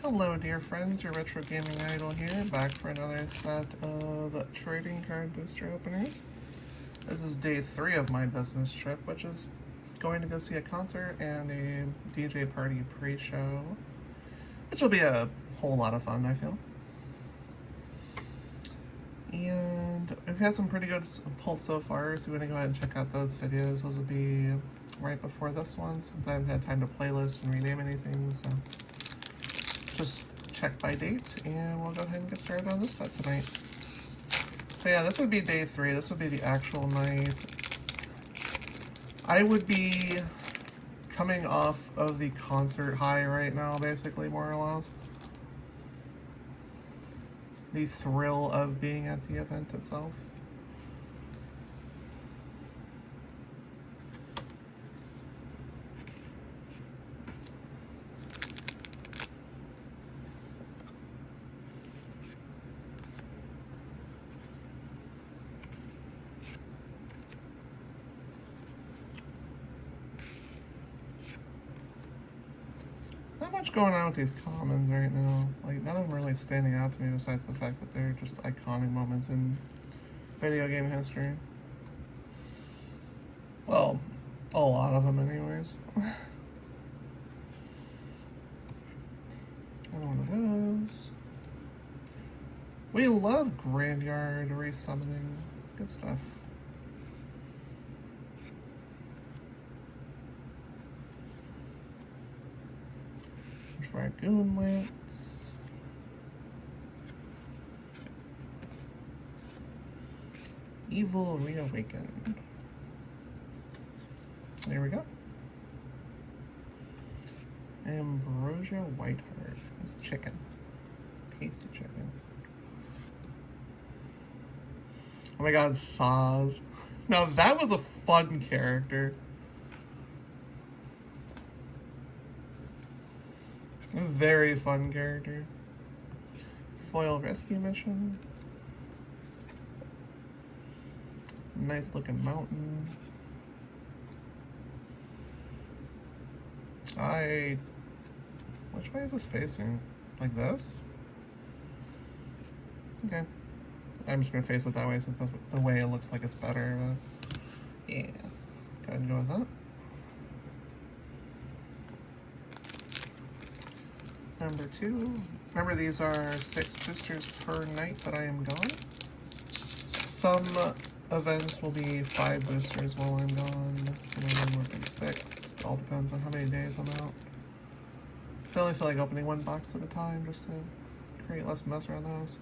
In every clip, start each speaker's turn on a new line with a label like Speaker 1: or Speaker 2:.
Speaker 1: Hello dear friends, your Retro Gaming Idol here, back for another set of trading card booster openers. This is day 3 of my business trip, which is going to go see a concert and a DJ party pre-show, which will be a whole lot of fun, I feel. And we've had some pretty good pulls so far, so we're going to go ahead and check out those videos. Those will be right before this one, since I haven't had time to playlist and rename anything, so just check by date, and we'll go ahead and get started on this set tonight. So yeah, this would be day 3. This would be the actual night. I would be coming off of the concert high right now, basically, more or less. The thrill of being at the event itself. Not much going on with these commons right now. Like, none of them really standing out to me besides the fact that they're just iconic moments in video game history. Well, a lot of them anyways. Another one of those. We love Graveyard resummoning. Good stuff. Dragoon Lance. Evil Reawakened. There we go. Ambrosia Whiteheart. It's chicken. Pasty chicken. Oh my god, Saz. Now that was a fun character. A very fun character. Foil rescue mission. Nice looking mountain. Which way is this facing? Like this? Okay. I'm just gonna face it that way since that's the way it looks like it's better. But yeah. Go ahead and go with that. Number 2. Remember, these are 6 boosters per night that I am gone. Some events will be 5 boosters while I'm gone. Some of them will be 6. It all depends on how many days I'm out. I only feel like opening 1 box at a time just to create less mess around the house.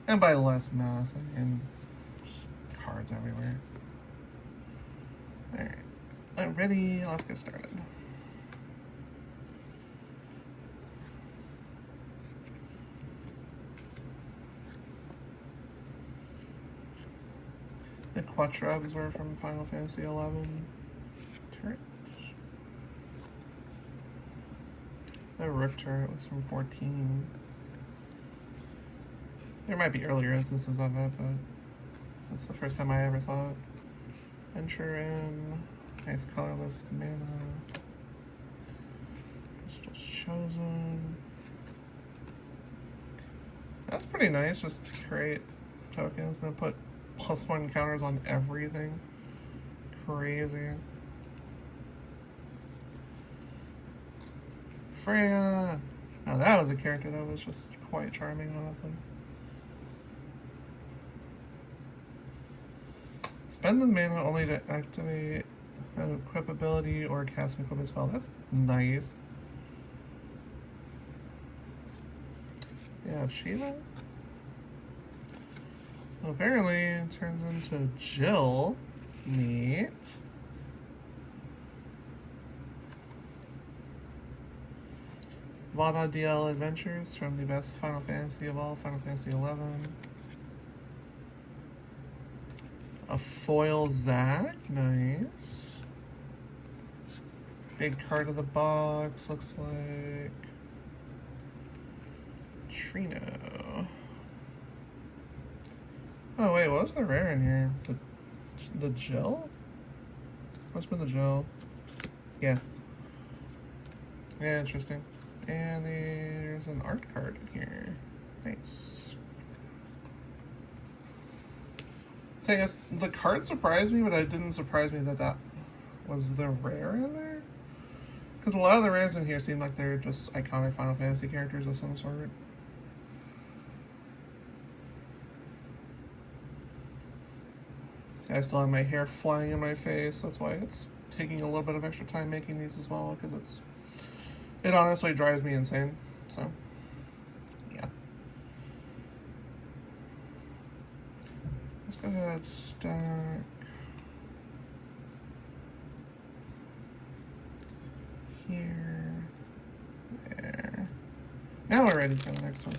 Speaker 1: And by less mess, I mean just cards everywhere. Alright. I'm ready. Let's get started. The Quattrogs were from Final Fantasy 11. Turrets. The Rook turret was from 14. There might be earlier instances of it, but that's the first time I ever saw it. Venture in. Nice colorless mana. Crystals chosen. That's pretty nice, just create tokens and then put +1 counters on everything. Crazy. Freya! Now that was a character that was just quite charming, honestly. Spend the mana only to activate an equip ability or cast an equipment spell. That's nice. Yeah, Shiva? Apparently, it turns into Jill. Neat. Vada DL Adventures from the best Final Fantasy of all, Final Fantasy 11. A foil Zack, nice. Big card of the box, looks like. Trino. Oh wait, what was the rare in here? The gel? What's been the gel? Yeah. Yeah, interesting. And there's an art card in here. Nice. Saying the card surprised me, but it didn't surprise me that that was the rare in there. Because a lot of the rares in here seem like they're just iconic Final Fantasy characters of some sort. I still have my hair flying in my face. That's why it's taking a little bit of extra time making these as well, because it honestly drives me insane. So, yeah. Let's go ahead and stack here, there. Now we're ready for the next one.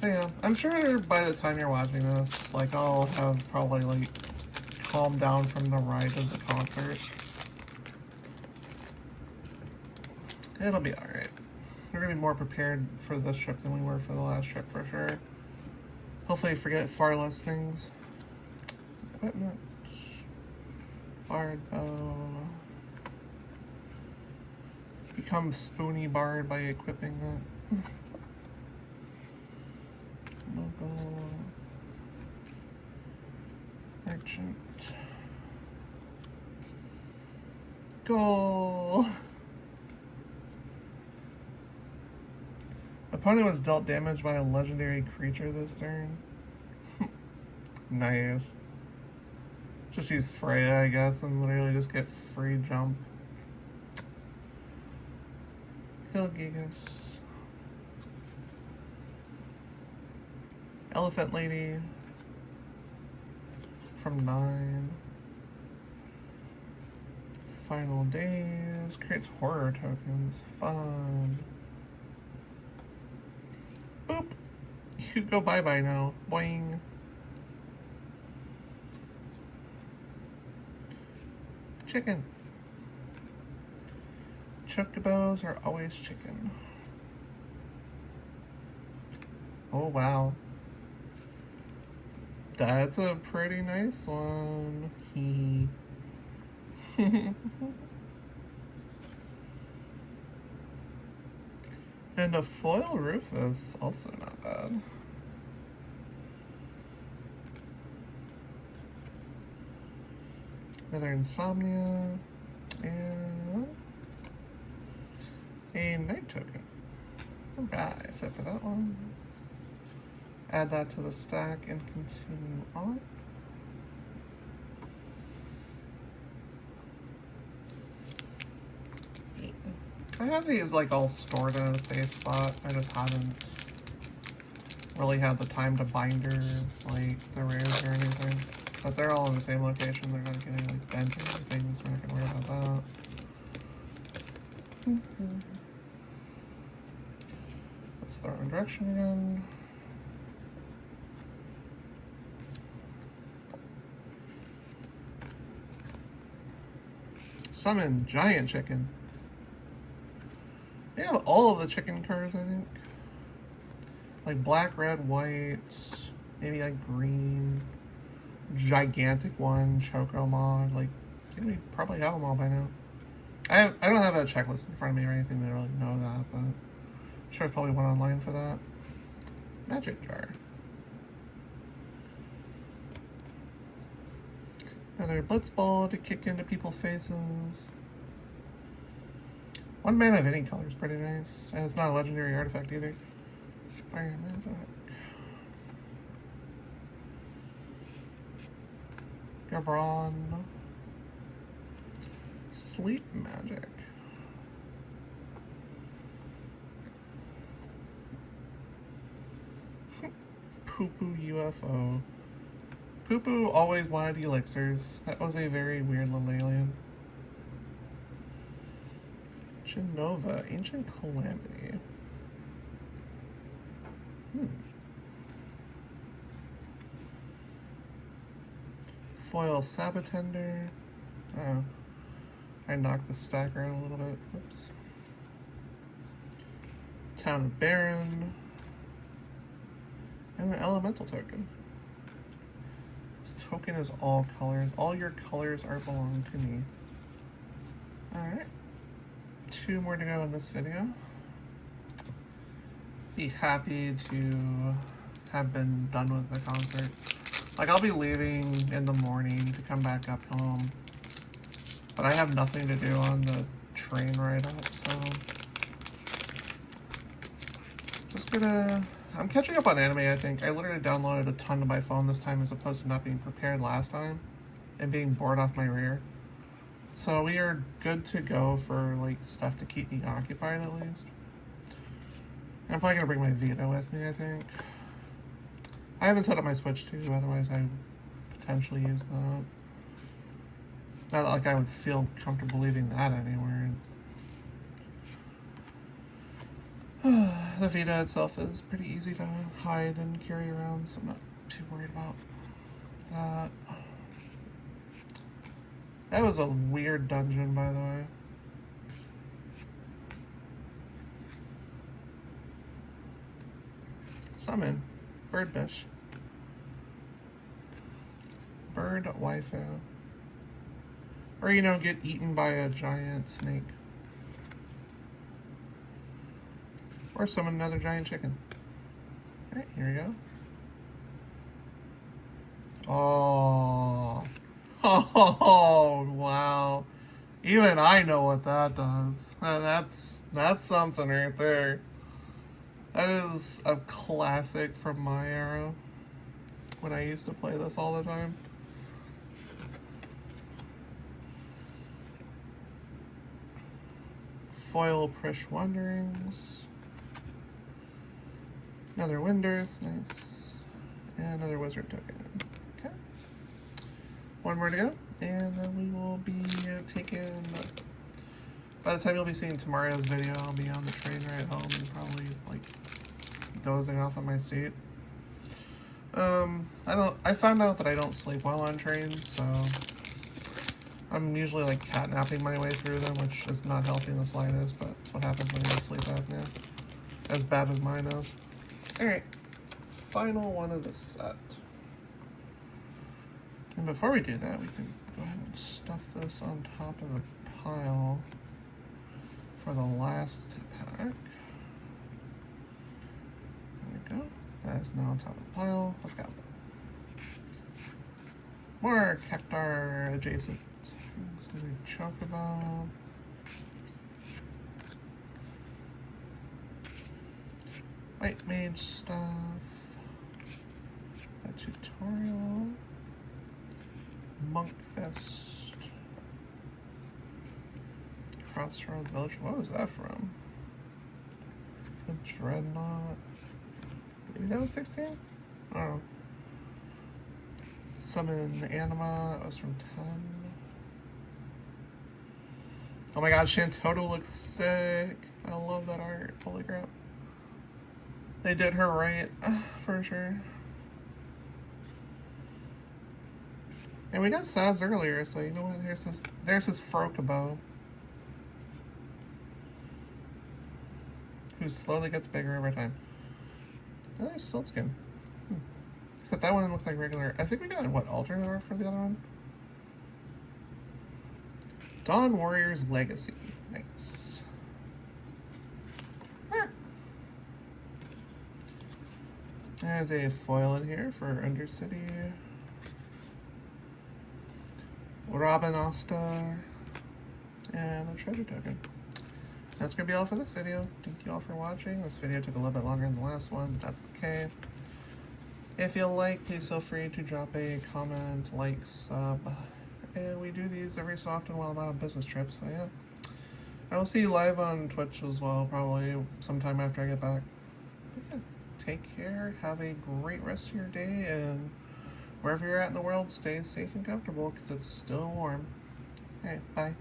Speaker 1: So yeah, I'm sure by the time you're watching this, like, I'll have probably, like, calmed down from the ride of the concert. It'll be alright. We're gonna be more prepared for this trip than we were for the last trip, for sure. Hopefully forget far less things. Equipment. Bard bow. Become Spoony Bard by equipping it. Local. Merchant. Goal. Opponent was dealt damage by a legendary creature this turn. Nice. Just use Freya, I guess, and literally just get free jump. Hilgigas. Elephant Lady. From 9. Final Days. Creates horror tokens. Fun. Boop. You go bye-bye now. Boing. Chicken. Chocobos are always chicken. Oh, wow. That's a pretty nice one. And a foil Rufus, also not bad. Another Insomnia, and a Night Token. Not bad, except for that one. Add that to the stack and continue on. I have these like all stored in a safe spot. I just haven't really had the time to binder like the rares or anything. But they're all in the same location. They're not getting like bent or anything, so we're not gonna worry about that. Let's throw in direction again. Summon Giant Chicken. We have all of the chicken cards, I think. Like black, red, white, maybe like green, gigantic one, Choco Mod. Like, I think we probably have them all by now. I don't have a checklist in front of me or anything to really know that, but I'm sure I probably went online for that. Magic Jar. Another Blitz Ball to kick into people's faces. 1 mana of any color is pretty nice. And it's not a legendary artifact either. Fire Magic. Gabron. Sleep Magic. Poo-Poo UFO. Poo-Poo always wanted elixirs. That was a very weird little alien. Genova, Ancient Calamity. Foil Sabotender. Oh. I knocked the stack around a little bit. Oops. Town of Baron. And an Elemental Token. This token is all colors. All your colors are belong to me. 2 more to go in this video. Be happy to have been done with the concert. Like, I'll be leaving in the morning to come back up home, but I have nothing to do on the train ride up, so just gonna, I'm catching up on anime, I think. I literally downloaded a ton to my phone this time as opposed to not being prepared last time and being bored off my rear. So we are good to go for like stuff to keep me occupied at least. I'm probably gonna bring my Vita with me, I think. I haven't set up my Switch too, otherwise I would potentially use that. Not like I would feel comfortable leaving that anywhere. The Vita itself is pretty easy to hide and carry around, so I'm not too worried about that. That was a weird dungeon, by the way. Summon. Birdbish. Bird waifu. Or, you know, get eaten by a giant snake. Or summon another giant chicken. Alright, here we go. Oh. Oh, wow. Even I know what that does. That's something right there. That is a classic from my era, when I used to play this all the time. Foil Prish Wanderings. Another Winders, nice. And another Wizard token. Okay. 1 more to go, and then we will be taking... By the time you'll be seeing tomorrow's video, I'll be on the train ride home and probably, like, dozing off on my seat. I found out that I don't sleep well on trains, so I'm usually, like, catnapping my way through them, which is not healthy in the slightest, but that's what happens when you have sleep apnea. As bad as mine is. Alright, final one of the set. And before we do that, we can go ahead and stuff this on top of the pile for the last pack. There we go. That is now on top of the pile. Let's go. More Cactar adjacent things to do. Chocobo. White Mage stuff. A tutorial. Monk Fist. Crossroads Village. What was that from? The Dreadnought. Maybe that was 16? I don't know. Summon Anima. That was from 10. Oh my god, Shantoto looks sick. I love that art. Holy crap. They did her right, for sure. And we got Saz earlier, so you know what? There's his Frokabo, who slowly gets bigger over time. Oh, there's Stilt Skin. Except that one looks like regular. I think we got, what, alternate art for the other one? Dawn Warrior's Legacy. Nice. There's a foil in here for Undercity. Robin Asta. And a treasure token. That's going to be all for this video. Thank you all for watching. This video took a little bit longer than the last one, but that's okay. If you like, please feel free to drop a comment, like, sub. And we do these every so often while I'm on a business trip, so yeah. I will see you live on Twitch as well, probably sometime after I get back. But yeah, take care, have a great rest of your day, and wherever you're at in the world, stay safe and comfortable, because it's still warm. Alright, bye.